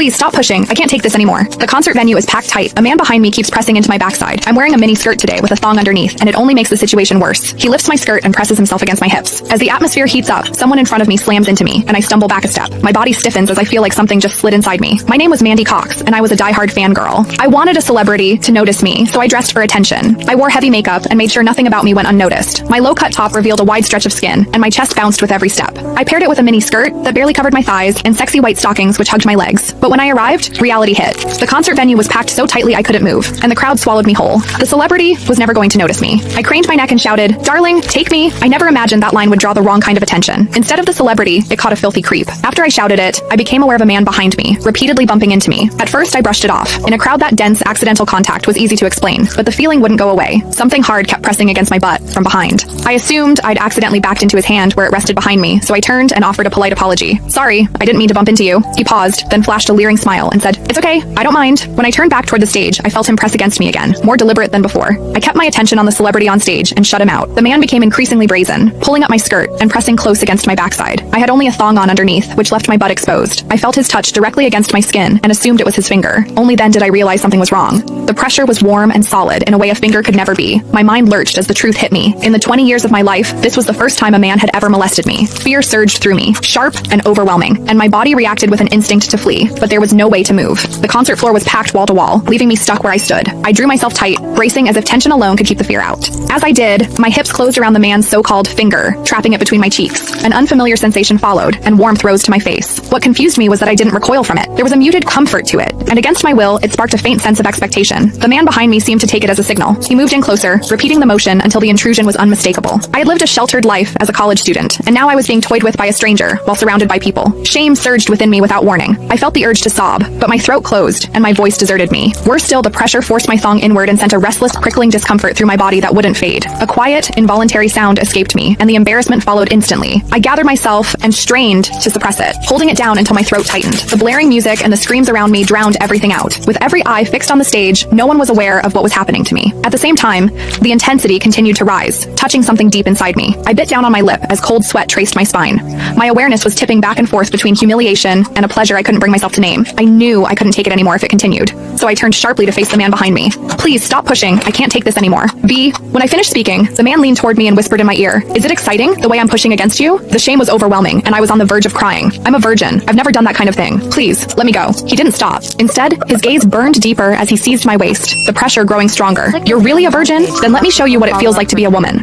Please stop pushing. I can't take this anymore. The concert venue is packed tight. A man behind me keeps pressing into my backside. I'm wearing a mini skirt today with a thong underneath, and it only makes the situation worse. He lifts my skirt and presses himself against my hips. As the atmosphere heats up, someone in front of me slams into me, and I stumble back a step. My body stiffens as I feel like something just slid inside me. My name was Mandy Cox, and I was a diehard fangirl. I wanted a celebrity to notice me, so I dressed for attention. I wore heavy makeup and made sure nothing about me went unnoticed. My low-cut top revealed a wide stretch of skin, and my chest bounced with every step. I paired it with a mini skirt that barely covered my thighs and sexy white stockings which hugged my legs. But when I arrived, reality hit. The concert venue was packed so tightly I couldn't move, and the crowd swallowed me whole. The celebrity was never going to notice me. I craned my neck and shouted, "Darling, take me." I never imagined that line would draw the wrong kind of attention. Instead of the celebrity, it caught a filthy creep. After I shouted it, I became aware of a man behind me, repeatedly bumping into me. At first, I brushed it off. In a crowd that dense, accidental contact was easy to explain, but the feeling wouldn't go away. Something hard kept pressing against my butt from behind. I assumed I'd accidentally backed into his hand where it rested behind me, so I turned and offered a polite apology. "Sorry, I didn't mean to bump into you." He paused, then flashed a leering smile and said, "It's okay, I don't mind." When I turned back toward the stage, I felt him press against me again, more deliberate than before. I kept my attention on the celebrity on stage and shut him out. The man became increasingly brazen, pulling up my skirt and pressing close against my backside. I had only a thong on underneath, which left my butt exposed. I felt his touch directly against my skin and assumed it was his finger. Only then did I realize something was wrong. The pressure was warm and solid in a way a finger could never be. My mind lurched as the truth hit me. In the 20 years of my life, this was the first time a man had ever molested me. Fear surged through me, sharp and overwhelming, and my body reacted with an instinct to flee, but there was no way to move. The concert floor was packed wall to wall, leaving me stuck where I stood. I drew myself tight, bracing as if tension alone could keep the fear out. As I did, my hips closed around the man's so-called finger, trapping it between my cheeks. An unfamiliar sensation followed, and warmth rose to my face. What confused me was that I didn't recoil from it. There was a muted comfort to it, and against my will, it sparked a faint sense of expectation. The man behind me seemed to take it as a signal. He moved in closer, repeating the motion until the intrusion was unmistakable. I had lived a sheltered life as a college student, and now I was being toyed with by a stranger while surrounded by people. Shame surged within me without warning. I felt the urge to sob, but my throat closed, and my voice deserted me. Worse still, the pressure forced my thong inward and sent a restless, prickling discomfort through my body that wouldn't fade. A quiet, involuntary sound escaped me, and the embarrassment followed instantly. I gathered myself and strained to suppress it, holding it down until my throat tightened. The blaring music and the screams around me drowned everything out. With every eye fixed on the stage, no one was aware of what was happening to me. At the same time, the intensity continued to rise, touching something deep inside me. I bit down on my lip as cold sweat traced my spine. My awareness was tipping back and forth between humiliation and a pleasure I couldn't bring myself to name. I knew I couldn't take it anymore if it continued, so I turned sharply to face the man behind me. "Please stop pushing. I can't take this anymore." When I finished speaking, the man leaned toward me and whispered in my ear, "Is it exciting, the way I'm pushing against you?" The shame was overwhelming, and I was on the verge of crying. "I'm a virgin. I've never done that kind of thing. Please, let me go." He didn't stop. Instead, his gaze burned deeper as he seized my waist, the pressure growing stronger. "You're really a virgin? Then let me show you what it feels like to be a woman."